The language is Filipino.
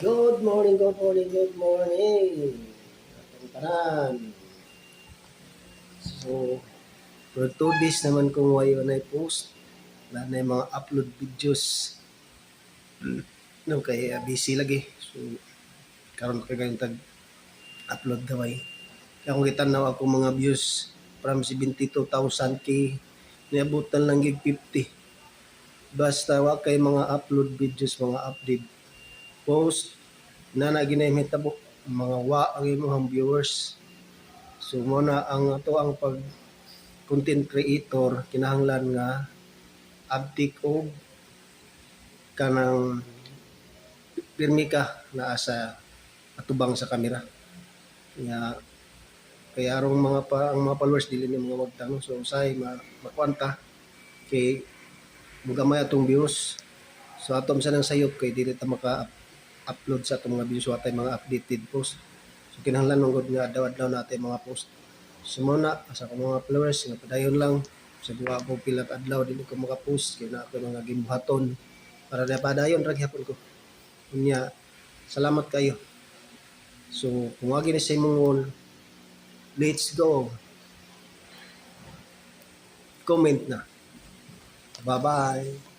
Good morning, good morning, good morning. Atong tanan. So, for 2 days naman kung wayo na post, wala na yung mga upload videos. No, kay busy lagi. So, karon ko kayong tag-upload daway. Kaya kung kitanaw ako mga views from 72,000K, niabutan lang gig 50. Basta wa kay mga upload videos, mga update post na ginahitabo mga wa ang imong viewers. So muna ang ato ang pag content creator kinahanglan nga update og kanang pirmi ka naa sa atubang sa kamera. Kaya arong ang mga followers dili ni mga wagtang, so usay makwanta kay mugamay atong views. So atom sa nang sayop kay dili ta maka-upload sa atong mga views watay mga updated post. So kinahanglan mong nga adlaw-adlaw natin mga post. So muna sa akong mga followers nga padayon lang sa duha ko pila ka adlaw dili ko maka-post kay na ako mga gimbuhaton para na padayon ra gyapon ko. Unya salamat kayo. So kung wagi ni sa imong wall, let's go. Comment na. Bye-bye.